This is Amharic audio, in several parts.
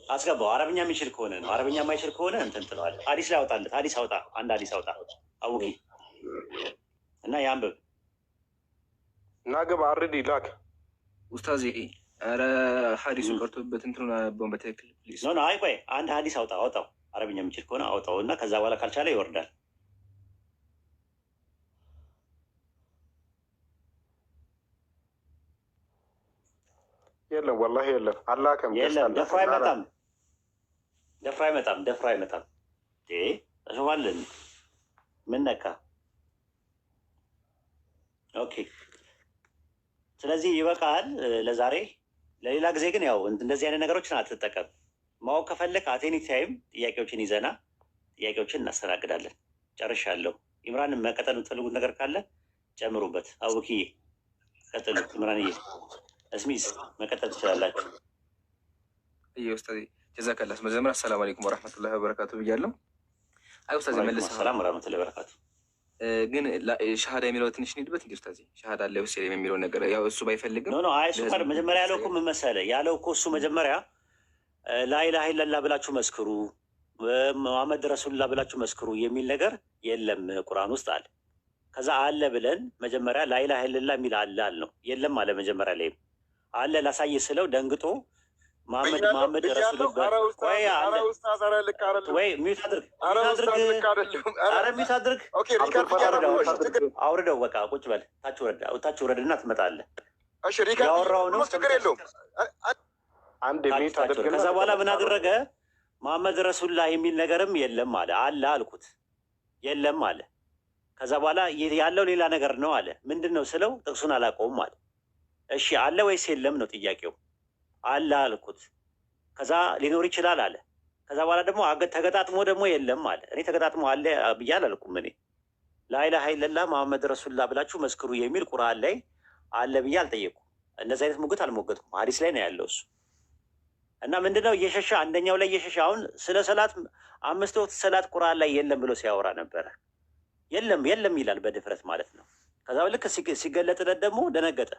አስገባው። አረብኛ የሚችል ከሆነ ነው። አረብኛ የማይችል ከሆነ እንትን ትለዋለህ። ሀዲስ ላይ አውጣለት። ሀዲስ አውጣ፣ አንድ ሀዲስ አውጣ አውቂ እና ያንብብ እና ግባ አርዲ ላክ ኡስታዝ። ኧረ ሀዲሱን ቀርቶበት እንትኑን አያበውን በትክክል ኖ ኖ። አይ ቆይ አንድ ሀዲስ አውጣ፣ አውጣው። አረብኛ የሚችል ከሆነ አውጣው እና ከዛ በኋላ ካልቻለ ይወርዳል። የለም ወላሂ የለም፣ አላከም የለም። ደፍሮ አይመጣም፣ ደፍሮ አይመጣም፣ ደፍሮ አይመጣም። ተሸዋለን ምን ነካ? ኦኬ። ስለዚህ ይበቃል ለዛሬ። ለሌላ ጊዜ ግን ያው እንደዚህ አይነት ነገሮችን አትጠቀም። ማወቅ ከፈለክ አቴኒ ታይም ጥያቄዎችን ይዘና ጥያቄዎችን እናስተናግዳለን። ጨርሻለሁ። ኢምራን መቀጠል የምትፈልጉት ነገር ካለ ጨምሩበት። አቡኪዬ ቀጥሉ። ኢምራንዬ እስሚስ መቀጠል ትችላላችሁ። ኡስታዝ ጀዛከላህ። መጀመሪያ አሰላሙ አለይኩም ወራህመቱላሂ ወበረካቱ ብያለሁ። አይ ኡስታዝ መልስ ሰላም ወራህመቱላሂ ወበረካቱ። ግን ሻሃዳ የሚለው ትንሽ እንሂድበት እንዴ ኡስታዝ። ሻሃዳ አለ ወይስ የሚለው ነገር ያው እሱ ባይፈልግም ኖ ኖ። አይ እሱ መጀመሪያ ያለው እኮ ምን መሰለህ ያለው እኮ እሱ መጀመሪያ ላኢላሀ ኢለላህ ብላችሁ መስክሩ፣ መሐመድ ረሱሉላህ ብላችሁ መስክሩ የሚል ነገር የለም ቁርአን ውስጥ አለ። ከዛ አለ ብለን መጀመሪያ ላኢላሀ ኢለላህ የሚል አለ አልነው። የለም አለ መጀመሪያ ላይም አለ ላሳይ ስለው ደንግጦ መሐመድ ረሱሉላህ ወይ ሚዩት አድርግ፣ ሚዩት አድርግ፣ አውርደው፣ በቃ ቁጭ በል፣ ታች ውረድና ትመጣለህ። ያወራው ነው ችግር የለውም። ከዛ በኋላ ምን አደረገ? መሐመድ ረሱሉላህ የሚል ነገርም የለም አለ። አለ አልኩት፣ የለም አለ። ከዛ በኋላ ያለው ሌላ ነገር ነው አለ። ምንድን ነው ስለው ጥቅሱን አላውቀውም አለ። እሺ አለ ወይስ የለም ነው ጥያቄው። አለ አልኩት። ከዛ ሊኖር ይችላል አለ። ከዛ በኋላ ደግሞ ተገጣጥሞ ደግሞ የለም አለ። እኔ ተገጣጥሞ አለ ብዬ አላልኩም። እኔ ላኢላሀ ኢለላህ መሐመድ ረሱሉላህ ብላችሁ መስክሩ የሚል ቁርአን ላይ አለ ብዬ አልጠየኩም። እንደዚህ አይነት ሙግት አልሞገጥኩም። ሀዲስ ላይ ነው ያለው እሱ። እና ምንድነው እየሸሻ አንደኛው ላይ እየሸሻ አሁን ስለ ሰላት 5 ወቅት ሰላት ቁርአን ላይ የለም ብሎ ሲያወራ ነበረ። የለም የለም ይላል በድፍረት ማለት ነው። ከዛ ልክ ሲገለጥለት ደግሞ ደነገጠ።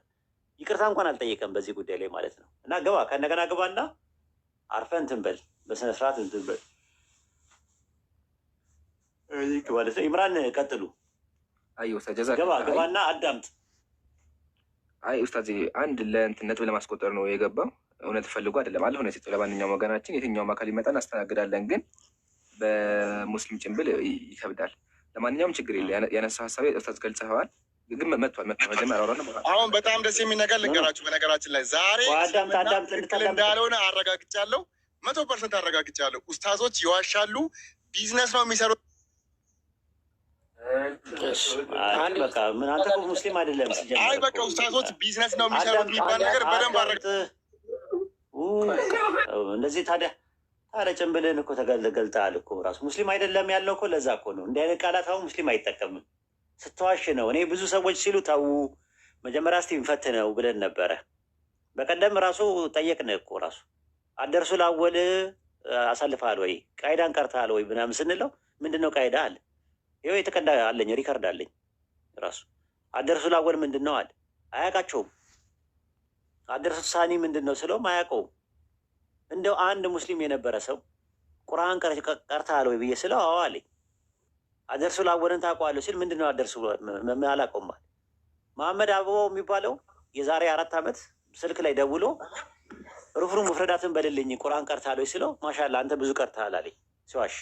ይቅርታ እንኳን አልጠየቀም በዚህ ጉዳይ ላይ ማለት ነው። እና ግባ ከእንደገና ግባና አርፈህ እንትን በል፣ በስነ ስርዓት እንትን በል ማለት ነው። ኢምራን ቀጥሉ። አይ ኡስታዝ ጀዛከ ግባና አዳምጥ። አይ ኡስታዝ አንድ ለእንትን ነጥብ ለማስቆጠር ነው የገባው። እውነት ፈልጎ አይደለም አለ ሆነ ሲጥ ለማንኛውም ወገናችን የትኛውም አካል ይመጣ እናስተናግዳለን። ግን በሙስሊም ጭንብል ይከብዳል። ለማንኛውም ችግር የለ። ያነሳው ሀሳቤ ኡስታዝ ገልጸዋል። ግን መጥቷል መጀመሪያ አሁን በጣም ደስ የሚል ነገር ልንገራችሁ። በነገራችን ላይ ዛሬ ትክክል እንዳልሆነ አረጋግጫለሁ፣ 100% አረጋግጫለሁ። ኡስታዞች ይዋሻሉ፣ ቢዝነስ ነው የሚሰሩት። በቃ ምን አንተ እኮ ሙስሊም አይደለም። አይ በቃ ኡስታዞች ቢዝነስ ነው የሚሰሩት የሚባል ነገር በደንብ እንደዚህ ታዲያ ጭንብልህን እኮ ተገልጠሃል እኮ ራሱ ሙስሊም አይደለም ያለው እኮ ለዛ እኮ ነው እንዲህ አይነት ቃላት አሁን ሙስሊም አይጠቀምም። ስትዋሽ ነው። እኔ ብዙ ሰዎች ሲሉ ተዉ መጀመሪያ እስቲ እንፈትነው ብለን ነበረ። በቀደም ራሱ ጠየቅን እኮ ራሱ አደርሱ ላወል አሳልፈሃል ወይ ቃይዳን ቀርተሃል ወይ ምናምን ስንለው ምንድን ነው ቃይዳ አለ። ይኸው የተቀዳ አለኝ ሪከርድ አለኝ ራሱ አደርሱ ላወል ምንድን ነው አለ። አያውቃቸውም። አደርሱ ሳኒ ምንድን ነው ስለውም አያውቀውም። እንደው አንድ ሙስሊም የነበረ ሰው ቁርአን ቀርተሃል ወይ ብዬ ስለው አዎ አለኝ። አደርሱ ላወልን ታውቀዋለሁ ሲል ምንድን ነው አደርሱ አላውቀውም አለ። መሐመድ አበባው የሚባለው የዛሬ 4 ዓመት ስልክ ላይ ደውሎ ሩፍሩ ሙፍረዳትን በልልኝ ቁርአን ቀርተሃል ወይ ስለው ማሻላ አንተ ብዙ ቀርተሃል አለኝ። ሲዋሽ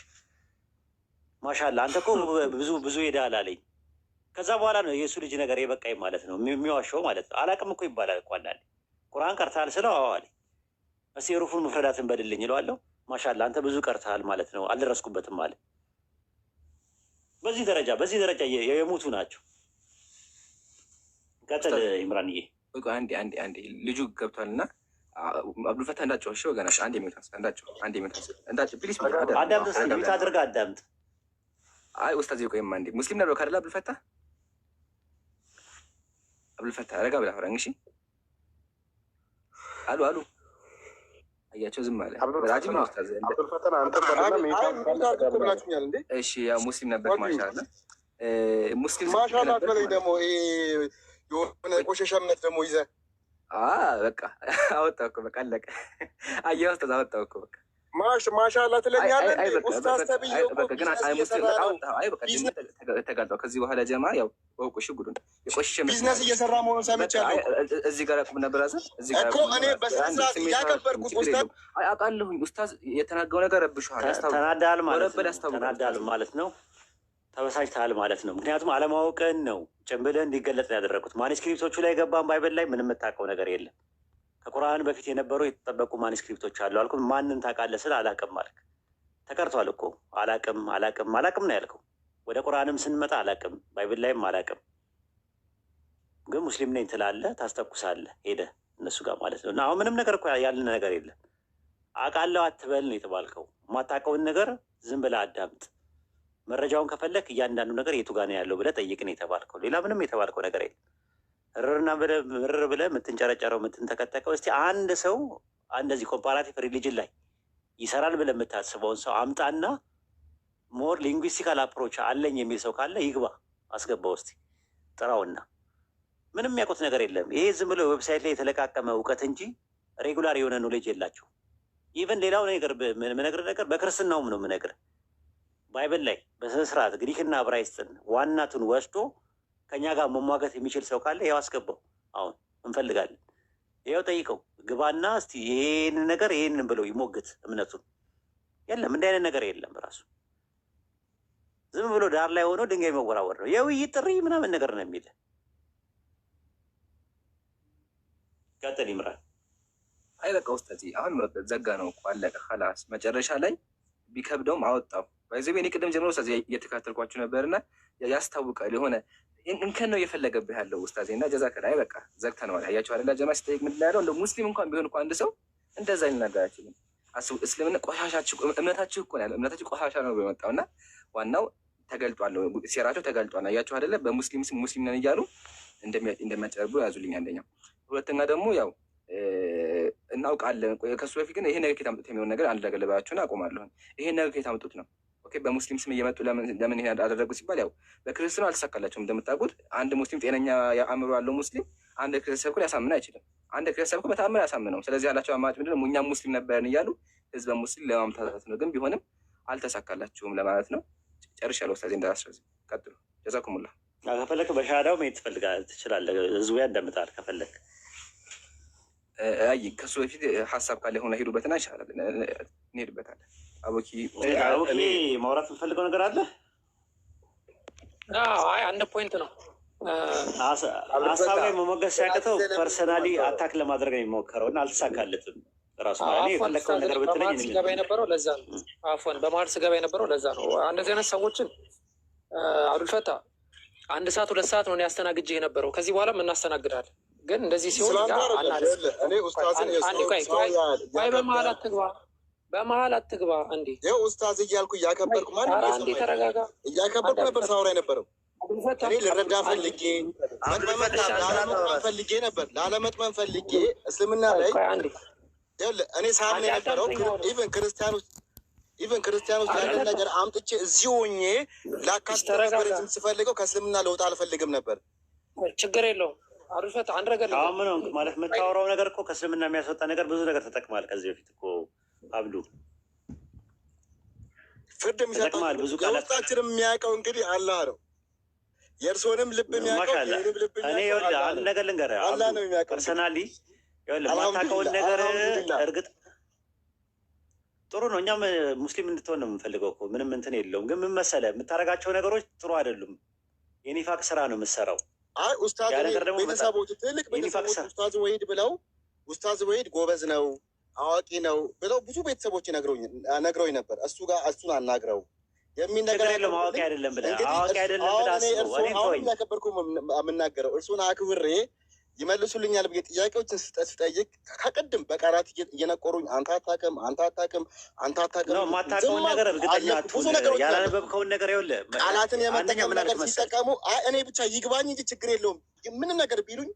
ማሻላ አንተ እኮ ብዙ ሄደሃል አለኝ። ከዛ በኋላ ነው የእሱ ልጅ ነገር የበቃኝ ማለት ነው የሚዋሸው ማለት ነው። አላውቅም እኮ ይባላል እኮ አንዳንዴ። ቁርአን ቀርተሃል ስለው አዎ አለኝ። እስኪ ሩፉን ሙፍረዳትን በልልኝ እለዋለሁ። ማሻላ አንተ ብዙ ቀርተሃል ማለት ነው አልደረስኩበትም አለ። በዚህ ደረጃ የሞቱ ናቸው። ቀጥል ኢምራንዬ። አንዴ ልጁ ገብቷል እና አብዱልፈታ እንዳጨው እሺ ወገናሽ አንዴ ሚውት እንዳጨው ፕሊስ አዳምጥ። ሚውት አድርገህ አዳምጥ። አይ ኡስታዝ ይቆይም አንዴ ሙስሊም ነበር ካደለ አብዱልፈታ ረጋ ብላ አውራኝ። እሺ አሉ አያቸው ዝም አለ። አጅም ኡስታዝ አብዱልፈታ አንተ ተባለ እሺ ያው ሙስሊም ነበር ማሻአላ ሙስሊም ማሻአላ አትበለኝ ደግሞ የሆነ ቆሻሻ እምነት ደግሞ ይዘህ በቃ አወጣሁ እኮ በቃ አለቀ። አየሁ ኡስታዝ አወጣሁ እኮ በቃ ማሻአላ ትለኛለህ። ኡስታዝ ተብዬው ተጋልጧል። ከዚህ በኋላ ጀማ ያው ወቁሽ ጉዱን የቆሸሸ ቢዝነስ እየሰራ መሆኑን ሰምቻለሁ። እዚህ ጋር ቁም ነበር አዘ እዚህ ጋር እኮ እኔ በስነ ስርዓት ያከበርኩት ኡስታዝ አውቃለሁኝ። ኡስታዝ የተናገረው ነገር ረብሻል። ተናዳል ማለት ነው። ተበሳጭተሃል ማለት ነው። ምክንያቱም አለማወቅን ነው ጭንብልህ እንዲገለጽ ነው ያደረጉት። ማኒስክሪፕቶቹ ላይ ገባን ባይብል ላይ ምንም የምታውቀው ነገር የለም። ከቁርአን በፊት የነበሩ የተጠበቁ ማኒስክሪፕቶች አሉ አልኩ። ማንን ታውቃለህ ስል አላቅም አልክ። ተቀርቷል እኮ አላቅም ነው ያልከው። ወደ ቁርአንም ስንመጣ አላቅም፣ ባይብል ላይም አላቅም። ግን ሙስሊም ነኝ ትላለህ፣ ታስተኩሳለህ ሄደህ እነሱ ጋር ማለት ነው። እና አሁን ምንም ነገር እኮ ያልን ነገር የለም። አውቃለሁ አትበል ነው የተባልከው። የማታውቀውን ነገር ዝም ብለህ አዳምጥ። መረጃውን ከፈለክ እያንዳንዱ ነገር የቱ ጋር ነው ያለው ብለህ ጠይቅን የተባልከው። ሌላ ምንም የተባልከው ነገር የለም። ምርር ብለህ የምትንጨረጨረው የምትንተከተቀው እስቲ አንድ ሰው እንደዚህ ኮምፓራቲቭ ሪሊጅን ላይ ይሰራል ብለህ የምታስበውን ሰው አምጣና ሞር ሊንጉስቲካል አፕሮች አለኝ የሚል ሰው ካለ ይግባ፣ አስገባው እስቲ ጥራውና። ምንም የሚያውቁት ነገር የለም። ይሄ ዝም ብሎ ዌብሳይት ላይ የተለቃቀመ እውቀት እንጂ ሬጉላር የሆነ ኖሌጅ የላቸው። ኢቨን ሌላው ነገር የምነግርህ ነገር በክርስትናውም ነው የምነግርህ። ባይብል ላይ በስነስርዓት ግሪክና ዕብራይስጥን ዋናቱን ወስዶ ከኛ ጋር መሟገት የሚችል ሰው ካለ ያው አስገባው። አሁን እንፈልጋለን። ያው ጠይቀው ግባና እስቲ ይሄን ነገር ይሄንን ብለው ይሞግት እምነቱን። የለም እንዲህ አይነት ነገር የለም። ራሱ ዝም ብሎ ዳር ላይ ሆኖ ድንጋይ መወራወር ነው። የውይይት ጥሪ ምናምን ነገር ነው የሚል። ቀጥል ይምራል። አይ በቃ ውስጥ አሁን ዘጋ ነው እኮ አለቀ። ኸላስ መጨረሻ ላይ ቢከብደውም አወጣው። ባይዘቤ እኔ ቅድም ጀምሮ ኡስታዝ እየተካተልኳችሁ ነበርና ያስታውቃል። የሆነ እንከን ነው እየፈለገብህ ያለው ኡስታዝ እና ጀዛከላ። አይ በቃ ዘግተነዋል። ያያችሁ አይደለ ጀማ ሲጠይቅ ምን ያለው እንደ ሙስሊም እንኳን ቢሆን እኮ አንድ ሰው እንደዛ ሊናገር አይችልም። አስቡ፣ እስልምና ቆሻሻችሁ እምነታችሁ እኮ ነው፣ እምነታችሁ ቆሻሻ ነው በመጣውና ዋናው ተገልጧል፣ ሴራቸው ተገልጧል። አያችሁ አይደለ በሙስሊም ስም ሙስሊም ነን እያሉ እንደሚያጨርቡ ያዙልኝ። አንደኛው። ሁለተኛ ደግሞ ያው እናውቃለን ከሱ በፊት ግን ይሄ ነገር ከታምጡት የሚሆን ነገር አንድ ነገር ልባችሁን አቆማለሁ። ይሄ ነገር ከታምጡት ነው። ኦኬ በሙስሊም ስም እየመጡ ለምን ይሄን አደረጉ ሲባል ያው በክርስቲያኑ አልተሳካላቸውም። እንደምታውቁት አንድ ሙስሊም ጤነኛ አእምሮ ያለው ሙስሊም አንድ ክርስቲያን እኮ ሊያሳምን አይችልም። አንድ ክርስቲያን እኮ በተአምር ያሳምነው። ስለዚህ ያላቸው አማራጭ ምንድን ነው? እኛም ሙስሊም ነበርን እያሉ ህዝበ ሙስሊም ለማምታታት ነው። ግን ቢሆንም አልተሳካላችሁም ለማለት ነው። ጨርሻለሁ። ኡስታዝ እንዳላስረዝ ቀጥሉ። ጀዛኩሙላህ። ከፈለክ በሻዳው መሄድ ትችላለህ። ህዝቡ ያዳምጣል ከፈለክ። አይ ከሱ በፊት ሀሳብ ካለ ሆነ ሄዱበትና ይሻላል፣ እንሄድበታለን። አቦኪ ማውራት የምፈልገው ነገር አለ። አይ አንድ ፖይንት ነው። ሀሳብ ላይ መሞገስ ሲያቅተው ፐርሰናሊ አታክ ለማድረግ ነው የሚሞከረው እና አልተሳካለትም። ራሱ የፈለግከውን ነገር ብትለኝ ስገባ የነበረው ለዛ ነው። አፎን በመሀል ስገባ የነበረው ለዛ ነው። እንደዚህ አይነት ሰዎችን አብዱልፈታ 1 ሰዓት 2 ሰዓት ነው ያስተናግጄ የነበረው። ከዚህ በኋላም እናስተናግዳለን። ግን እንደዚህ ሲሆን በመሀል አትግባ። እንዴ ይኸው ኡስታዝ እያልኩ እያከበርኩ አንዴ ተረጋጋ። እያከበርኩ ነበር ሳወራ የነበረው። እኔ ልረዳ ፈልጌ ላለመጥመን ፈልጌ እስልምና ላይ እኔ ሳምን የነበረው ኢቨን ክርስቲያኖች ያንን ነገር አምጥቼ እዚህ ሆኜ ላካስተረግም ስፈልገው ከእስልምና ለውጥ አልፈልግም ነበር። ችግር የለውም። አሩፈት አንድ ነገር ምን ማለት የምታወራው ነገር እኮ ከእስልምና የሚያስወጣ ነገር ብዙ ነገር ተጠቅማል። ከዚህ በፊት እኮ አብዱ ፍርድ የሚሰጠው የውስጣችንም የሚያውቀው እንግዲህ አላህ ነው። የእርስዎንም ልብ የሚያውቀው የእኔንም ልብ የሚያውቀው አንድ ነገር ልንገርህ፣ አላህ ነው የሚያውቀው። ፐርሰናሊ የማታውቀውን ነገር እርግጥ ጥሩ ነው። እኛም ሙስሊም እንድትሆን ነው የምንፈልገው እኮ ምንም እንትን የለውም። ግን ምን መሰለህ የምታደርጋቸው ነገሮች ጥሩ አይደሉም። የኒፋቅ ስራ ነው የምትሰራው። አይ ኡስታዝ ቤተሰቦች ትልቅ ቤተሰቦች ኡስታዝ ወሂድ ብለው ኡስታዝ ወሂድ ጎበዝ ነው አዋቂ ነው ብለው ብዙ ቤተሰቦች ነግረውኝ ነበር። እሱ ጋር እሱን አናግረው የሚል ነገር የለም። አዋቂ አይደለም ብለህ አዋቂ አይደለም ብለህ አሁን እያከበርኩ የምናገረው እርሱን አክብሬ ይመልሱልኛል ብዬ ጥያቄዎችን ስጠይቅ ከቅድም በቃላት እየነቆሩኝ አንተ አታውቅም የማታውቀውን ነገር እርግጠኛ ያላነበብከውን ነገር ይኸውልህ ቃላትን የመጠቀም ነገር ሲጠቀሙ እኔ ብቻ ይግባኝ እንጂ ችግር የለውም ምንም ነገር ቢሉኝ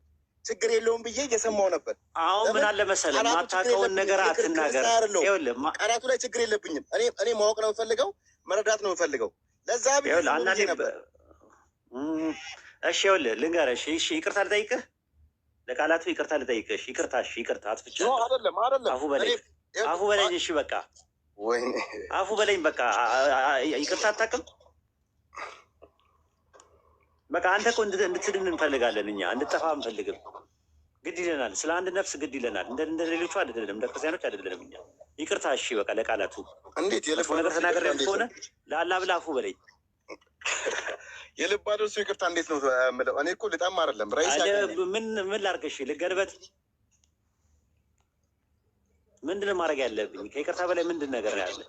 ችግር የለውም ብዬ እየሰማው ነበር። አሁን ምን አለ መሰለህ የማታውቀውን ነገር አትናገር። ይኸውልህ ቃላቱ ላይ ችግር የለብኝም። እኔ ማወቅ ነው የምፈልገው፣ መረዳት ነው የምፈልገው። ለዛ ብዬ ነበር። እሺ ይኸውልህ ልንገርህ። እሺ ይቅርታ ልጠይቅህ፣ ለቃላቱ ይቅርታ ልጠይቅህ። ይቅርታ አጥፍቻለሁ። አይደለም አፉ በለኝ። እሺ በቃ ወይኔ አፉ በለኝ በቃ ይቅርታ አታውቅም። በቃ አንተ እኮ እንድትድን እንፈልጋለን እኛ እንድጠፋ አንፈልግም። ግድ ይለናል። ስለ አንድ ነፍስ ግድ ይለናል። እንደ ሌሎቹ አይደለንም፣ እንደ ክርስቲያኖች አይደለንም እኛ። ይቅርታ እሺ በቃ ለቃላቱ እንዴት የለፈው ነገር ተናገር ከሆነ ለአላህ ብለህ አፉ በለኝ። የልብ አድርሶ ይቅርታ እንዴት ነው የምለው? እኔ እኮ ልጣም አይደለም ራይስ ምን ላድርግ? እሺ ልገርበት? ምንድን ማድረግ ያለብኝ? ከይቅርታ በላይ ምንድን ነገር ያለ?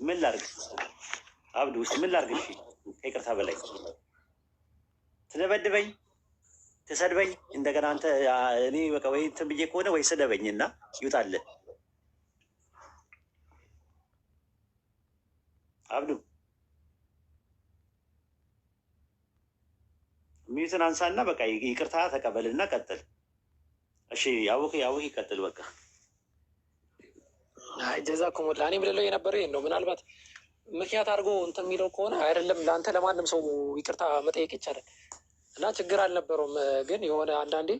ምን ላድርግ? አብዱ ውስጥ ምን ላድርግ? እሺ ከይቅርታ በላይ ትደበድበኝ፣ ትሰድበኝ፣ እንደገና አንተ እኔ በቃ ወይ እንትን ብዬ ከሆነ ወይ ስደበኝ እና ይውጣልህ። አብዱ ሚዩትን አንሳና በቃ ይቅርታ ተቀበልና ቀጥል። እሺ ያውቅ ይቀጥል በቃ። ጀዛኩሙላህ። እኔ ብለው የነበረ ይሄን ነው። ምናልባት ምክንያት አድርጎ እንትን የሚለው ከሆነ አይደለም ለአንተ ለማንም ሰው ይቅርታ መጠየቅ ይቻላል እና ችግር አልነበረውም። ግን የሆነ አንዳንዴ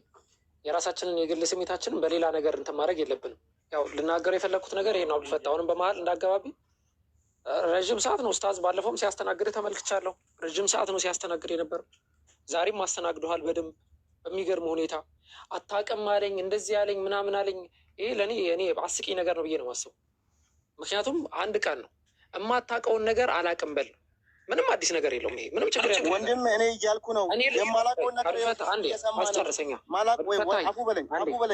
የራሳችንን የግል ስሜታችንን በሌላ ነገር እንትን ማድረግ የለብንም። ያው ልናገረው የፈለግኩት ነገር ይሄ ነው። አብዱልፈታ አሁንም በመሀል እንዳገባቢ ረዥም ሰዓት ነው ኡስታዝ፣ ባለፈውም ሲያስተናግድ ተመልክቻለሁ። ረዥም ሰዓት ነው ሲያስተናግድ የነበረው። ዛሬም አስተናግደዋል በደንብ በሚገርም ሁኔታ። አታውቅም አለኝ እንደዚህ አለኝ ምናምን አለኝ። ይሄ ለእኔ አስቂኝ ነገር ነው ብዬ ነው የማስበው። ምክንያቱም አንድ ቀን ነው የማታውቀውን ነገር አላውቅም በል፣ ምንም አዲስ ነገር የለውም። ይሄ ምንም ችግር የለም ወንድም። እኔ እያልኩ ነው የማላውቀውን ነገር አስጨርሰኛ አፉ በለኝ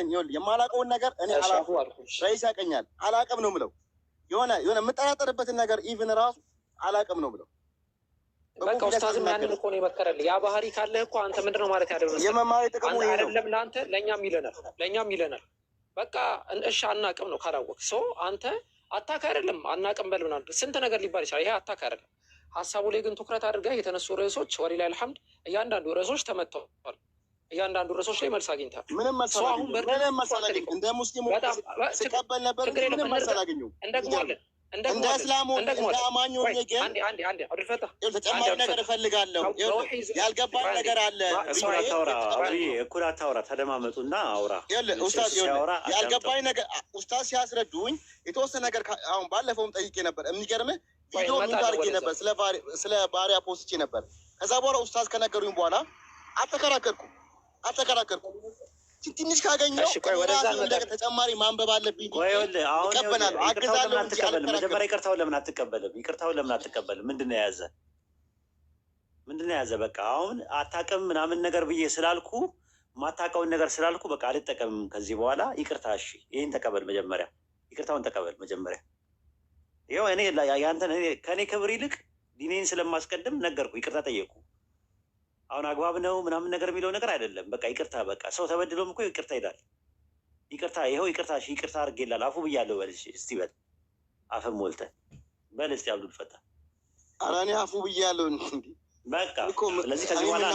ይኸውልህ፣ የማላውቀውን ነገር እኔ ራይስ ያቀኛል አላውቅም ነው የምለው። የሆነ የምጠራጠርበትን ነገር ኢቭን ራሱ አላውቅም ነው የምለው። በቃ ኡስታዝም ያንን እኮ ነው የመከረልህ። ያ ባህሪ ካለህ እኮ አንተ ምንድን ነው ማለት ያደረሰ የመማሪ ጥቅሙ አይደለም ለአንተ ለእኛም ይለናል። በቃ እሺ አናውቅም ነው ካላወቅ ሰው አንተ አታክ አይደለም አናውቅም በል ምናምን ስንት ነገር ሊባል ይችላል። ይሄ አታክ አይደለም። ሀሳቡ ላይ ግን ትኩረት አድርገህ የተነሱ ርዕሶች ወሊላሂል ሐምድ እያንዳንዱ ርዕሶች ተመተዋል። እያንዳንዱ ርዕሶች ላይ መልስ አግኝተሃል። ምንም መሰላገኝ እንደ ሙስሊሙ ስቀበል ነበር። ምንም መሰላገኘው እንደግሟለን እንደ እስላሙ እንደ አማኙ ግን ተጨማሪ ነገር እፈልጋለሁ። ያልገባኝ ነገር አለ። እኩል አታውራ፣ ተደማመጡና አውራ። ኡስታዝ ያልገባኝ ነገር ኡስታዝ ሲያስረዱኝ የተወሰነ ነገር አሁን ባለፈውም ጠይቄ ነበር። የሚገርምህ ቪዲዮ ምን አድርጌ ነበር፣ ስለ ባሪያ ፖስቼ ነበር። ከዛ በኋላ ኡስታዝ ከነገሩኝ በኋላ አልተከራከርኩም። ትንሽ ካገኘው ተጨማሪ ማንበብ አለብኝ። እቀበላለሁ፣ አግዛለሁ። መጀመሪያ ይቅርታውን ለምን አትቀበልም? ምንድን ነው የያዘ? በቃ አሁን አታውቅም ምናምን ነገር ብዬ ስላልኩ ማታውቀውን ነገር ስላልኩ በቃ አልጠቀምም ከዚህ በኋላ። ይቅርታ እሺ፣ ይህን ተቀበል መጀመሪያ፣ ይቅርታውን ተቀበል መጀመሪያ። ይኸው እኔ ያንተን ከእኔ ክብር ይልቅ ዲኔን ስለማስቀድም ነገርኩ፣ ይቅርታ ጠየቁ። አሁን አግባብ ነው ምናምን ነገር የሚለው ነገር አይደለም። በቃ ይቅርታ፣ በቃ ሰው ተበድሎም እኮ ይቅርታ ይላል። ይቅርታ ይኸው ይቅርታ አድርጌልሃል፣ አፉ ብያለሁ በል እስቲ በል፣ አፍም ሞልተህ በል እስቲ አብዱልፈታ። ኧረ እኔ አፉ ብያለሁ። በቃ ስለዚህ ከዚህ በኋላ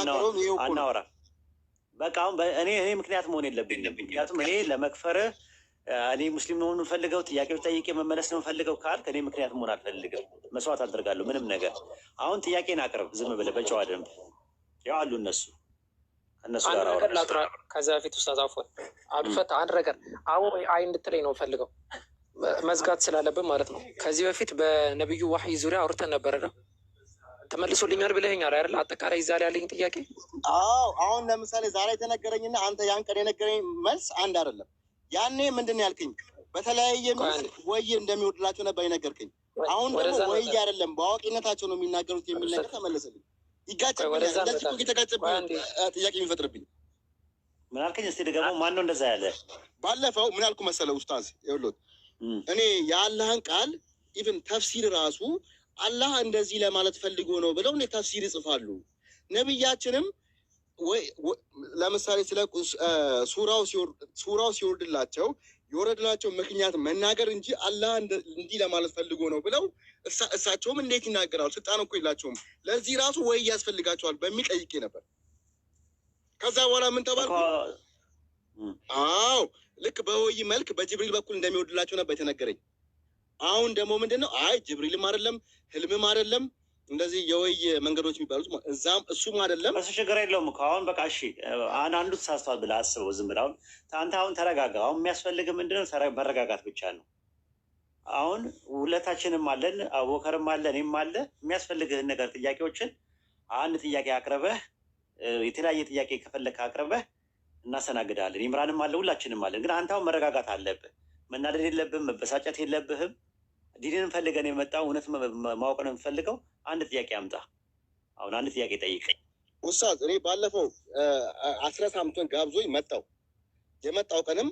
አናወራ። በቃ አሁን እኔ ምክንያት መሆን የለብኝም። ምክንያቱም እኔ ለመክፈርህ እኔ ሙስሊም ነው የምፈልገው፣ ጥያቄዎች ጠይቄ መመለስ ነው የምፈልገው ካልክ እኔ ምክንያት መሆን አልፈልግም። መስዋዕት አደርጋለሁ ምንም ነገር። አሁን ጥያቄን አቅርብ ዝም ብለህ በጨዋ ደንብ። ያው አሉ እነሱ ጋር ላጥራ። ከዛ በፊት ኡስታዝ አፎን አብዱልፈታ አንድ ነገር አይ እንድትለኝ ነው ፈልገው መዝጋት ስላለብን ማለት ነው። ከዚህ በፊት በነቢዩ ዋህይ ዙሪያ አውርተን ነበረ ነው ተመልሶልኛል ብለኸኛል አይደል? አጠቃላይ እዛ ላይ ያለኝ ጥያቄ አሁን ለምሳሌ ዛሬ የተነገረኝና አንተ ያን ቀን የነገረኝ መልስ አንድ አይደለም። ያኔ ምንድን ነው ያልከኝ? በተለያየ ወይ እንደሚወድላቸው ነበር የነገርከኝ። አሁን ደግሞ ወይ አይደለም በአዋቂነታቸው ነው የሚናገሩት የሚል ነገር ተመለሰልኝ። ይጋጭብኛል። እንደዚህ እኮ የተጋጨብኝ ጥያቄ የሚፈጥርብኝ ምን አልከኝ? እስኪ ደግሞ ማን ነው እንደዛ ያለ? ባለፈው ምን አልኩ መሰለህ ኡስታዝ? ይኸውልህ እኔ የአላህን ቃል ኢቭን ተፍሲር ራሱ አላህ እንደዚህ ለማለት ፈልጎ ነው ብለው እኔ ተፍሲር ይጽፋሉ። ነቢያችንም ለምሳሌ ስለ ሱራው ሲወርድላቸው የወረድላቸው ምክንያት መናገር እንጂ አላህ እንዲህ ለማለት ፈልጎ ነው ብለው እሳቸውም እንዴት ይናገራሉ? ስልጣን እኮ የላቸውም። ለዚህ ራሱ ወይ ያስፈልጋቸዋል በሚል ጠይቄ ነበር። ከዛ በኋላ ምን ተባልኩ? ልክ በወይ መልክ በጅብሪል በኩል እንደሚወርድላቸው ነበር የተነገረኝ። አሁን ደግሞ ምንድን ነው? አይ ጅብሪልም አይደለም ህልምም አይደለም እንደዚህ የወይ መንገዶች የሚባሉት እዛም እሱም አይደለም። እሱ ችግር የለውም እኮ አሁን በቃ እሺ፣ አንዱ ተሳስቷል ብለህ አስበው። ዝም ብለህ አሁን አንተ አሁን ተረጋጋ። አሁን የሚያስፈልግ ምንድነው? መረጋጋት ብቻ ነው። አሁን ሁለታችንም አለን፣ አቡበከርም አለ፣ እኔም አለ። የሚያስፈልግህን ነገር ጥያቄዎችን አንድ ጥያቄ አቅርበህ የተለያየ ጥያቄ ከፈለግህ አቅርበህ እናስተናግዳለን። ኢምራንም አለ፣ ሁላችንም አለን። ግን አንተ አሁን መረጋጋት አለብህ። መናደድ የለብህም፣ መበሳጨት የለብህም። ዲንን ፈልገን የመጣው እውነት ማወቅ ነው የምፈልገው። አንድ ጥያቄ አምጣ። አሁን አንድ ጥያቄ ጠይቀኝ። ኡስታዝ እኔ ባለፈው 10 ሳምንትን ጋብዞኝ መጣው። የመጣው ቀንም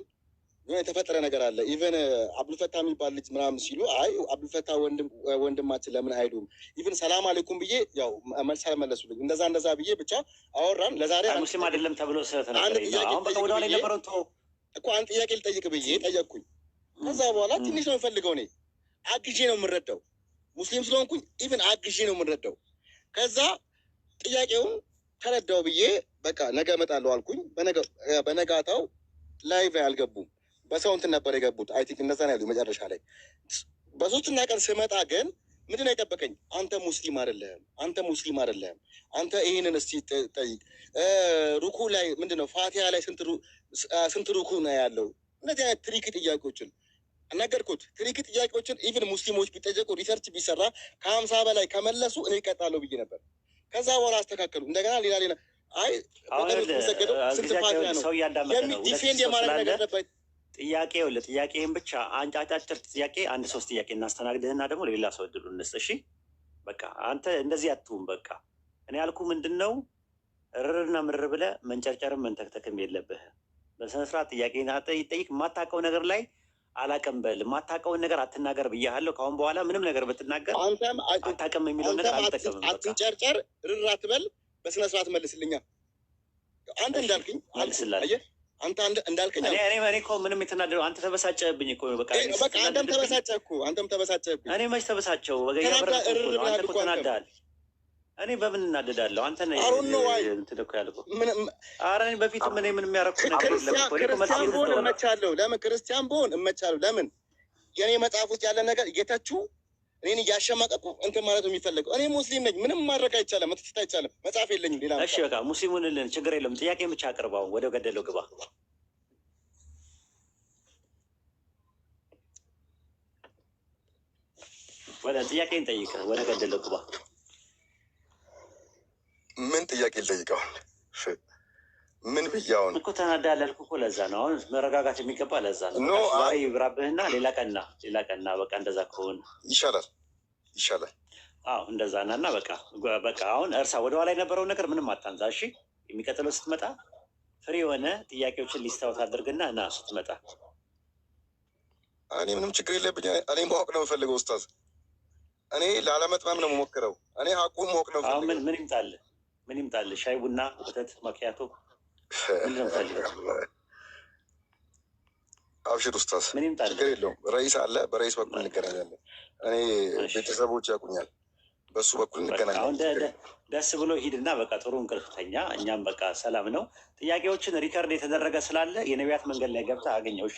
የተፈጠረ ነገር አለ። ኢቨን አብዱልፈታ የሚባል ልጅ ምናምን ሲሉ አይ አብዱልፈታ ወንድማችን ለምን አይሄዱም? ኢቨን ሰላም አለይኩም ብዬ ያው መልስ አልመለሱልኝ። እንደዛ ብዬ ብቻ አወራን። ለዛሬ ሙስሊም አይደለም ተብሎ ስለተናገረ እኮ አንድ ጥያቄ ልጠይቅ ብዬ ጠየቅኩኝ። ከዛ በኋላ ትንሽ ነው የምፈልገው እኔ አግዤ ነው የምንረዳው። ሙስሊም ስለሆንኩኝ ኢቨን አግዤ ነው የምንረዳው። ከዛ ጥያቄውን ተረዳው ብዬ በቃ ነገ እመጣለሁ አልኩኝ። በነጋታው ላይቭ አልገቡም። በሰው እንትን ነበር የገቡት። አይ ቲንክ እነዛ ነው ያሉ መጨረሻ ላይ። በሶስተኛ ቀን ስመጣ ግን ምንድን ነው የጠበቀኝ? አንተ ሙስሊም አይደለህም፣ አንተ ይህንን እስቲ ጠይቅ። ሩኩ ላይ ምንድን ነው ፋቲሃ ላይ ስንት ሩኩ ነው ያለው? እነዚህ አይነት ትሪክ ጥያቄዎችን ነገርኩት። ትሪክ ጥያቄዎችን ኢቭን ሙስሊሞች ቢጠየቁ ሪሰርች ቢሰራ ከ50 በላይ ከመለሱ እኔ እቀጣለሁ ብዬ ነበር። ከዛ በኋላ አስተካከሉ። እንደገና ሌላ አይ ሰገደው ስንት ፋቲሃ ነው ዲፌንድ የማድረግ ነገር ነበር። ጥያቄህን ብቻ አጫጭር ጥያቄ 1-3 ጥያቄ እናስተናግድህና ደግሞ ሌላ ሰው እድሉ እንስጥ። እሺ በቃ አንተ እንደዚህ አትሁን። በቃ እኔ ያልኩ ምንድን ነው ርርና ምርር ብለህ መንጨርጨርም መንተክተክም የለብህም። በስነስርዓት ጥያቄ ጠይቅ። የማታውቀው ነገር ላይ አላውቅም በል። የማታውቀውን ነገር አትናገር ብያለሁ። ከአሁን በኋላ ምንም ነገር ብትናገር አታውቅም የሚለው ነገር አልጠቀምም። አትንጨርጨር፣ ርር አትበል፣ በስነስርዓት መልስልኛ። አንተ እንዳልክኝ መልስላለህ። አንተ እንዳልከኝ እኔ እኮ ምንም የተናደደው አንተ ተበሳጨህብኝ እኮ በቃ አንተም ተበሳጨህ እኮ። እኔ መች ተበሳጨው? አንተ እኮ ተናደሃል። እኔ በምን እናደዳለሁ? አንተ ነህ እንትን እኮ ያልኩህ። ኧረ እኔ በፊትም እኔ ምንም ያደረኩት ነገር የለም። ክርስቲያን ብሆን እመቻለሁ። ለምን ክርስቲያን ብሆን እመቻለሁ? ለምን የእኔ መጽሐፍ ውስጥ ያለ ነገር እየተቹ እኔን እያሸማቀቁ እንትን ማለት ነው የሚፈለገው። እኔ ሙስሊም ነኝ። ምንም ማድረግ አይቻልም፣ መትችት አይቻልም። መጽሐፍ የለኝም ሌላ። እሺ በቃ ሙስሊሙን ችግር የለም። ጥያቄ ብቻ አቅርበው፣ ወደ ገደለው ግባ። ወደ ጥያቄን ጠይቀህ ወደ ገደለው ግባ። ምን ጥያቄ ልጠይቀው? ምን ብያውን እኮ ተናዳለህ አልኩህ እኮ። ለዛ ነው አሁን መረጋጋት የሚገባ። ለዛ ነው ዛሬ ይብራብህና ሌላ ቀና በቃ እንደዛ ከሆነ ይሻላል። አዎ እንደዛ ናና በቃ አሁን እርሳ። ወደኋላ የነበረውን ነገር ምንም አታንዛ። እሺ የሚቀጥለው ስትመጣ ፍሬ የሆነ ጥያቄዎችን ሊስታወት አድርግና እና ስትመጣ እኔ ምንም ችግር የለብኝ። እኔ ማወቅ ነው የምፈልገው ኡስታዝ። እኔ ላለመጥመም ነው የምሞክረው። እኔ ሀቁን ማወቅ ነው የምፈልገው። ምን ይምጣልህ? ሻይ ቡና፣ ወተት፣ ማኪያቶ አብሽር ኡስታዝ፣ ችግር የለውም። ረኢስ አለ፣ በረኢስ በኩል እንገናኛለን። እኔ ቤተሰቦች ያውቁኛል፣ በሱ በኩል እንገናኛለን። ደስ ብሎ ሂድና በቃ ጥሩ እንቅልፍ ተኛ። እኛም በቃ ሰላም ነው። ጥያቄዎችን ሪከርድ የተደረገ ስላለ የነቢያት መንገድ ላይ ገብተህ አገኘው። እሺ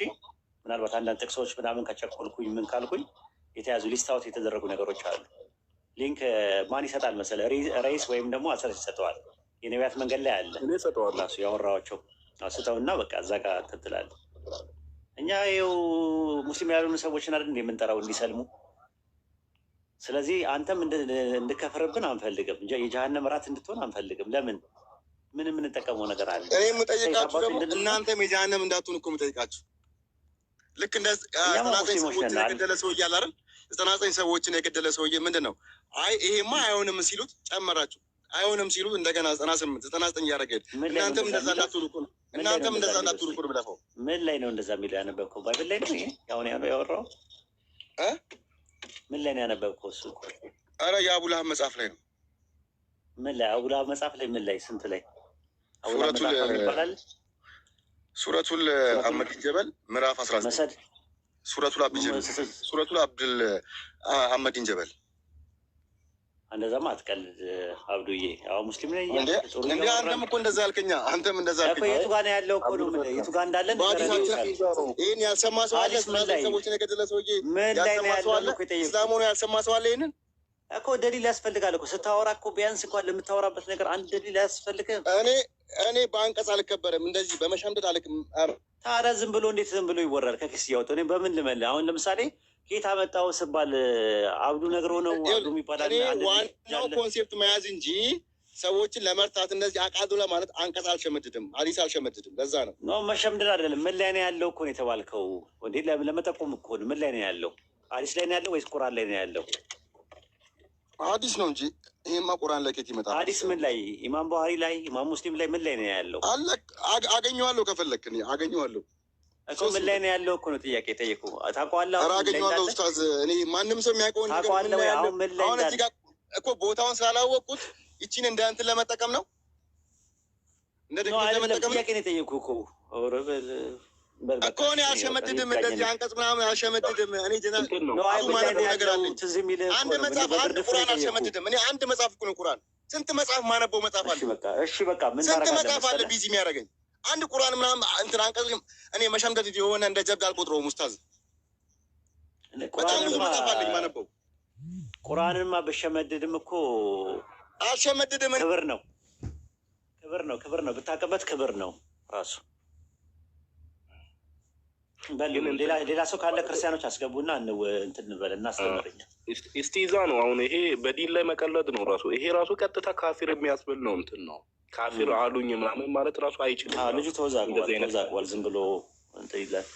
ምናልባት አንዳንድ ጥቅሶች ምናምን ከቸኮልኩኝ ምን ካልኩኝ የተያዙ ሊስታውት የተደረጉ ነገሮች አሉ። ሊንክ ማን ይሰጣል መሰለህ? ረኢስ ወይም ደግሞ አሰረስ ይሰጠዋል። የነቢያት መንገድ ላይ አለ ራሱ ያወራኋቸው ስጠውና በቃ እዛ ጋር ትትላለህ። እኛ ይኸው ሙስሊም ያልሆኑ ሰዎችን አይደል የምንጠራው እንዲሰልሙ። ስለዚህ አንተም እንድከፍርብን አንፈልግም። የጀሃነም እራት እንድትሆን አንፈልግም። ለምን ምን የምንጠቀመው ነገር አለ? እኔ የምጠይቃችሁ ደግሞ እናንተም የጀሃነም እንዳትሆን እኮ የምጠይቃችሁ። ልክ እንደ 99 ሰዎችን የገደለ ሰውዬ አለ አይደል? 99 ሰዎችን የገደለ ሰውዬ ምንድን ነው? አይ ይሄማ አይሆንም ሲሉት ጨመራችሁ፣ አይሆንም ሲሉት እንደገና 98 99 እያደረገ እናንተም እንደዛ እንዳትሆኑ እኮ ነው። እናንተም እንደዛ እንዳትሆኑ እኮ ነው ብለፈው። ምን ላይ ነው እንደዛ የሚለው ያነበብከው? ባይብል ላይ ነው ይሄ አሁን ያወራው? ምን ላይ ነው ያነበብከው? እሱ ኧረ የአቡላህብ መጽሐፍ ላይ ነው። ምን ላይ አቡላህብ መጽሐፍ ላይ ምን ላይ ስንት ላይ? ሱረቱል አህመድ ጀበል ምዕራፍ 19 ሱረቱል አብድል አህመድን ጀበል። እንደዛማ አትቀልድ አብዱዬ። አሁን ሙስሊም ነኝ እንዴ? አንተም እኮ እንደዛ አልከኛ። አንተም እንደዛ አልከኛ። የቱ ጋር ነው ያለው እኮ ነው? የቱ ጋር እንዳለን ይህን ያልሰማ ሰው አለ? ሰዎችን የገደለ ሰውዬ ያልሰማ ሰው አለ? እስላም ሆኖ ያልሰማ ሰው አለ? ይህንን እኮ ደሊል ያስፈልጋል እኮ ስታወራ እኮ ቢያንስ እንኳን ለምታወራበት ነገር አንድ ደሊል ያስፈልግም። እኔ በአንቀጽ አልከበረም እንደዚህ በመሸምደድ አልክም። ታዲያ ዝም ብሎ እንዴት ዝም ብሎ ይወራል? ከኪስ እያወጡ እኔ በምን ልመልህ? አሁን ለምሳሌ ጌታ መጣው ስባል አብዱ ነግሮ ነው አብዱ የሚባላል። ዋናው ኮንሴፕት መያዝ እንጂ ሰዎችን ለመርታት እነዚህ አቃዱ ለማለት አንቀጽ አልሸመድድም፣ ሀዲስ አልሸመድድም። ለዛ ነው ኖ መሸምደድ አይደለም። ምን ላይ ነው ያለው እኮ ነው የተባልከው እንዴ? ለመጠቆም እኮ ነው። ምን ላይ ነው ያለው? ሀዲስ ላይ ነው ያለው ወይስ ቁርአን ላይ ነው ያለው? ሀዲስ ነው እንጂ ይሄማ ቁርአን ላይ ከየት ይመጣል? ሀዲስ ምን ላይ? ኢማም ቡሃሪ ላይ፣ ኢማም ሙስሊም ላይ ምን ላይ ነው ያለው? አገኘዋለሁ፣ ከፈለክ አገኘዋለሁ እኮ ምን ላይ ነው ያለው እኮ ነው ጥያቄ ጠየቁ። ታውቀዋለህ? ኧረ አገኘዋለሁ ኡስታዝ። እኔ ማንም ሰው የሚያውቀውን ነገር አሁን እዚህ ጋር እኮ ቦታውን ስላላወቅኩት ይቺን እንደ እንትን ለመጠቀም ነው እንደ ደግሞ ለመጠቀም ጥያቄ ነው የጠየኩህ እኮ እኮ እኔ አልሸመድድም፣ እንደዚህ አንቀጽ ምናምን አልሸመድድም። እኔ ማነበው ነገር አለኝ። አንድ መጽሐፍ አንድ ቁርአን አልሸመድድም። እኔ አንድ መጽሐፍ እኮ ነው ቁርአን። ስንት መጽሐፍ ማነበው መጽሐፍ አለ። እሺ በቃ ምን ስንት መጽሐፍ አለ ቢዚ የሚያደርገኝ አንድ ቁርአን ምናምን እንትን አንቀጽ እኔ መሸምደድ የሆነ እንደ ጀብድ አልቆጥረውም ኡስታዝ። በጣም ብዙ መጽሐፍ አለኝ ማነበው። ቁርአንንማ በሸመድድም እኮ አልሸመድድም። ክብር ነው ክብር ነው ብታውቅበት ክብር ነው ራሱ። ሌላ ሰው ካለ ክርስቲያኖች አስገቡና እንትን እንበል እናስተምርኛ። እስቲዛ ነው አሁን ይሄ በዲን ላይ መቀለድ ነው ራሱ። ይሄ ራሱ ቀጥታ ካፊር የሚያስብል ነው እንትን ነው ካፊር አሉኝ ምናምን ማለት ራሱ አይችልም። ልጁ ተወዛግቧል። ዝም ብሎ እንትን ይላል።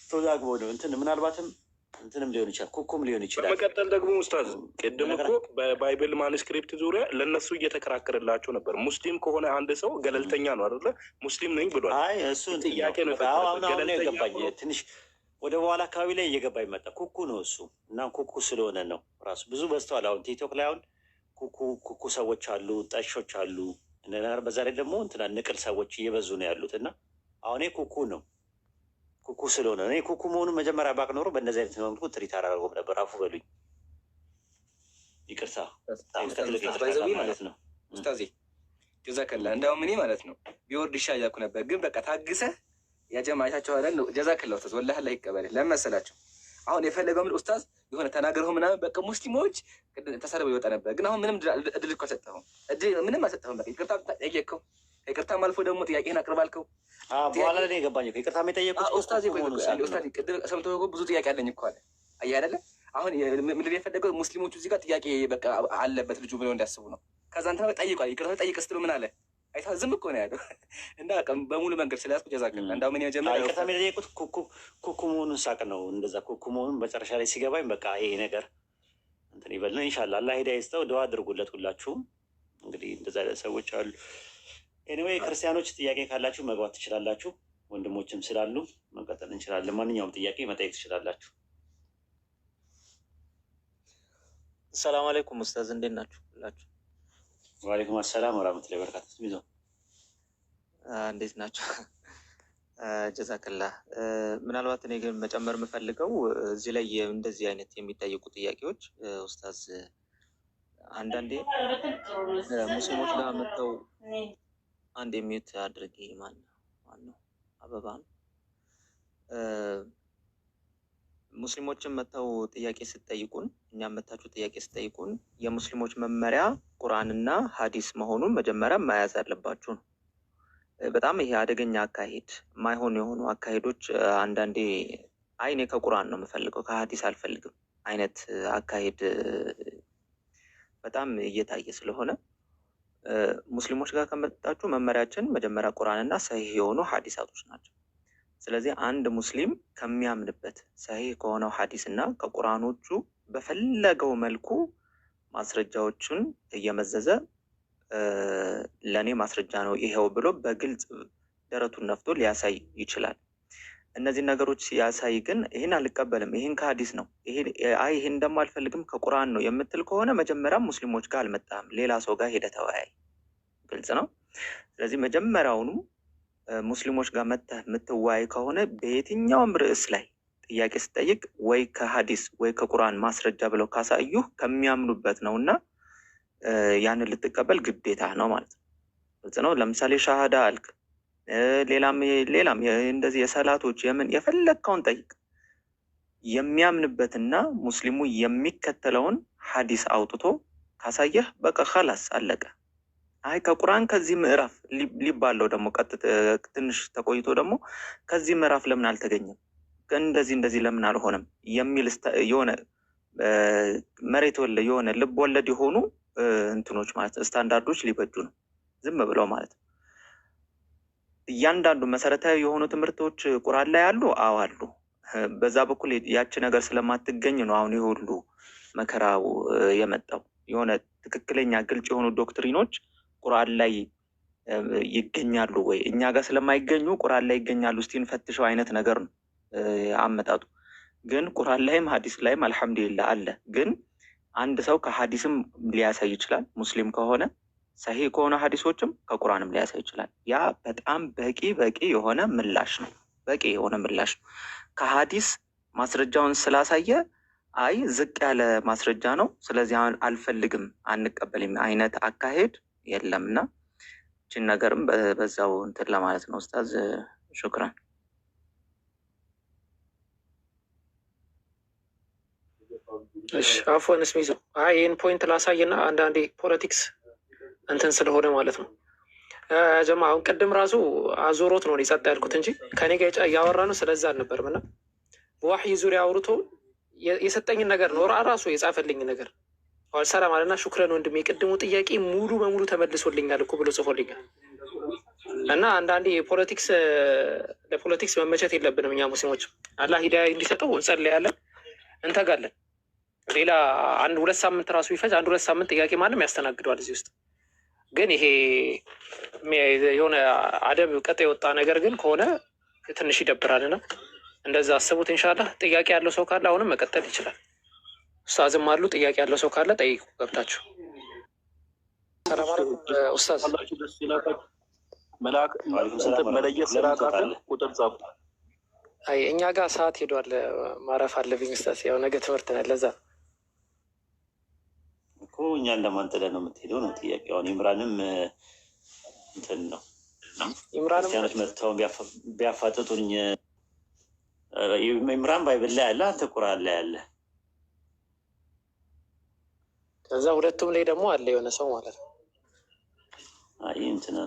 ተወዛግቦ ነው እንትን ምናልባትም እንትንም ሊሆን ይችላል፣ ኩኩም ሊሆን ይችላል። በመቀጠል ደግሞ ኡስታዝ ቅድም እኮ በባይብል ማኑስክሪፕት ዙሪያ ለእነሱ እየተከራከረላቸው ነበር። ሙስሊም ከሆነ አንድ ሰው ገለልተኛ ነው አይደለ? ሙስሊም ነኝ ብሏል። አይ እሱ ጥያቄ ነው። አሁን የገባኝ ትንሽ ወደ በኋላ አካባቢ ላይ እየገባኝ መጣ። ኩኩ ነው እሱ እና ኩኩ ስለሆነ ነው ራሱ ብዙ በዝተዋል። አሁን ቲክቶክ ላይ አሁን ኩኩ ሰዎች አሉ፣ ጠሾች አሉ። በዛ ላይ ደግሞ እንትና ንቅል ሰዎች እየበዙ ነው ያሉት እና አሁን ኩኩ ነው ኩኩ ስለሆነ እኔ ኩኩ መሆኑን መጀመሪያ ባቅ ኖሮ በእነዚህ አይነት መልኩ ትሪት አላደርገውም ነበር። አፉ በሉኝ፣ ይቅርታ ማለት ነው ኡስታዜ ጀዛከላ። እንደውም እኔ ማለት ነው ቢወርድ ይሻል እያልኩ ነበር፣ ግን በቃ ታግሰህ ያጀማቻቸው አለ ነው። ጀዛከላ ኡስታዝ፣ ወላሂ ላይ ይቀበል። ለምን መሰላቸው አሁን የፈለገው ምን ኡስታዝ የሆነ ተናገረው ምናምን በቃ ሙስሊሞች ተሰረበው ይወጣ ነበር። ግን አሁን ምንም እድል እኮ አልሰጠኸውም፣ ምንም አልሰጠኸውም። በቃ ይቅርታ ጠየቅከው፣ ይቅርታም አልፎ ደግሞ ጥያቄህን አቅርባልከው። በኋላ ላይ የገባኝ ይቅርታ የጠየቁት ኡስታዝ ቅድም ሰምተው እኮ ብዙ ጥያቄ አለኝ እኮ አለ። አየህ አይደለ? አሁን ምንድን ነው የፈለገው ሙስሊሞቹ እዚህ ጋር ጥያቄ በቃ አለበት ልጁ ብለው እንዲያስቡ ነው። ከዛ እንትና ጠይቋል፣ ይቅርታ ጠይቅ ስትለው ምን አለ? አይታ ዝም እኮ ነው ያለው። እና በሙሉ መንገድ ስለያዝኩ ጀዛከላ። እንዳው ምን የመጀመሪያ ይቅርታ የጠየቁት ኩኩ መሆኑን ሳቅ ነው። እንደዛ ኩኩ መሆኑን መጨረሻ ላይ ሲገባኝ በቃ ይሄ ነገር እንትን ይበልና ኢንሻላህ አላህ ሂዳያ ይስጠው። ደዋ አድርጉለት ሁላችሁም። እንግዲህ እንደዛ ሰዎች አሉ። ኤኒዌይ ክርስቲያኖች ጥያቄ ካላችሁ መግባት ትችላላችሁ። ወንድሞችም ስላሉ መቀጠል እንችላለን። ማንኛውም ጥያቄ መጠየቅ ትችላላችሁ። ሰላም አለይኩም ኡስታዝ፣ እንዴት ናችሁ ሁላችሁ? ወአለይኩም አሰላም ወራህመቱላሂ ወበረካቱ። ሚዞ እንዴት ናችሁ? ጀዛከላ። ምናልባት እኔ ግን መጨመር የምፈልገው እዚህ ላይ እንደዚህ አይነት የሚጠየቁ ጥያቄዎች ኡስታዝ አንዳንዴ ሙስሊሞች ጋር መጥተው አንድ የሚዩት አድርጌ ማነው አበባ ነው። ሙስሊሞችን መጥተው ጥያቄ ስትጠይቁን፣ እኛም መታችሁ ጥያቄ ስትጠይቁን የሙስሊሞች መመሪያ ቁርአንና ሀዲስ መሆኑን መጀመሪያ መያዝ አለባችሁ ነው። በጣም ይሄ አደገኛ አካሄድ፣ ማይሆን የሆኑ አካሄዶች አንዳንዴ አይኔ ከቁርአን ነው የምፈልገው ከሀዲስ አልፈልግም አይነት አካሄድ በጣም እየታየ ስለሆነ ሙስሊሞች ጋር ከመጣችሁ መመሪያችን መጀመሪያ ቁርአንና ሰሂህ የሆኑ ሀዲሳቶች ናቸው። ስለዚህ አንድ ሙስሊም ከሚያምንበት ሰሂህ ከሆነው ሀዲስ እና ከቁርአኖቹ በፈለገው መልኩ ማስረጃዎቹን እየመዘዘ ለእኔ ማስረጃ ነው ይሄው ብሎ በግልጽ ደረቱን ነፍቶ ሊያሳይ ይችላል። እነዚህ ነገሮች ሲያሳይ ግን ይህን አልቀበልም፣ ይህን ከሀዲስ ነው፣ ይህን ደግሞ አልፈልግም ከቁርአን ነው የምትል ከሆነ መጀመሪያ ሙስሊሞች ጋር አልመጣም፣ ሌላ ሰው ጋር ሄደ ተወያይ። ግልጽ ነው። ስለዚህ መጀመሪያውኑ ሙስሊሞች ጋር መጥተህ የምትወያይ ከሆነ በየትኛውም ርዕስ ላይ ጥያቄ ስጠይቅ ወይ ከሀዲስ ወይ ከቁርአን ማስረጃ ብለው ካሳዩህ ከሚያምኑበት ነው እና ያንን ልትቀበል ግዴታ ነው ማለት ነው። ግልጽ ነው። ለምሳሌ ሻሃዳ አልክ፣ ሌላም እንደዚህ የሰላቶች የምን የፈለግከውን ጠይቅ። የሚያምንበትና ሙስሊሙ የሚከተለውን ሐዲስ አውጥቶ ካሳየህ በቃ خلاص አለቀ። አይ ከቁርአን ከዚህ ምዕራፍ ሊባለው ደግሞ ትንሽ ተቆይቶ ደግሞ ከዚህ ምዕራፍ ለምን አልተገኘም እንደዚህ ለምን አልሆነም የሚል የሆነ መሬት ወለ የሆነ ልብ ወለድ የሆኑ እንትኖች ማለት ስታንዳርዶች ሊበጁ ነው ዝም ብለው ማለት ነው። እያንዳንዱ መሰረታዊ የሆኑ ትምህርቶች ቁርአን ላይ አሉ። አዎ አሉ። በዛ በኩል ያቺ ነገር ስለማትገኝ ነው አሁን ይሁሉ መከራው የመጣው። የሆነ ትክክለኛ ግልጽ የሆኑ ዶክትሪኖች ቁርአን ላይ ይገኛሉ ወይ እኛ ጋር ስለማይገኙ ቁርአን ላይ ይገኛሉ እስቲ እንፈትሸው አይነት ነገር ነው አመጣጡ። ግን ቁርአን ላይም ሐዲስ ላይም አልহামዱሊላህ አለ። ግን አንድ ሰው ከሐዲስም ሊያሳይ ይችላል ሙስሊም ከሆነ ሰሂህ ከሆነ ሐዲሶችም ከቁርአንም ሊያሳይ ይችላል። ያ በጣም በቂ የሆነ ምላሽ ነው። በቂ የሆነ ምላሽ ነው። ከሐዲስ ማስረጃውን ስላሳየ አይ ዝቅ ያለ ማስረጃ ነው ስለዚህ አልፈልግም አንቀበልም አይነት አካሄድ የለምና እቺን ነገርም በዛው እንትን ለማለት ነው። ኡስታዝ ሹክራን። እሺ አፎን እስሚዞ ይህን ፖይንት ላሳይና አንዳንዴ ፖለቲክስ እንትን ስለሆነ ማለት ነው። ጀማ አሁን ቅድም ራሱ አዞሮት ነው ጸጥ ያልኩት እንጂ ከኔ ጋር እያወራ ነው ስለዛ አልነበርም። እና በዋህይ ዙሪያ አውርቶ የሰጠኝን ነገር ነው ራሱ የጻፈልኝ ነገር ሰላም አለና ሹክረን ወንድሜ ቅድሙ ጥያቄ ሙሉ በሙሉ ተመልሶልኛል እኮ ብሎ ጽፎልኛል። እና አንዳንዴ ለፖለቲክስ መመቸት የለብንም እኛ ሙስሊሞች። አላህ ሂዳያ እንዲሰጠው እንጸልያለን፣ እንተጋለን። ሌላ 1-2 ሳምንት ራሱ ይፈጅ 1-2 ሳምንት ጥያቄ ማንም ያስተናግደዋል እዚህ ውስጥ። ግን ይሄ የሆነ አደብ ቀጥ የወጣ ነገር ግን ከሆነ ትንሽ ይደብራልና እንደዛ አስቡት። ኢንሻአላህ ጥያቄ ያለው ሰው ካለ አሁንም መቀጠል ይችላል። ኡስታዝም አሉ ጥያቄ ያለው ሰው ካለ ጠይቁ ገብታችሁ። ሰላም አለይኩም ኡስታዝ። መለየት ስላቃተን ቁጥር ጻፉ። አይ እኛ ጋር ሰዓት ሄዷል፣ ማረፍ አለብኝ ኡስታዝ። ያው ነገ ትምህርት ነው ለዛ እኮ እኛ እንደማንጥለን ነው የምትሄደው ነው ጥያቄ። አሁን ኢምራንም እንትን ነው ክርስቲያኖች መጥተው ቢያፋጥጡኝ ኢምራን ባይብል ላይ ያለ አንተ ቁርአን ላይ ያለ ከዛ ሁለቱም ላይ ደግሞ አለ የሆነ ሰው ማለት ነው። አይ እንትን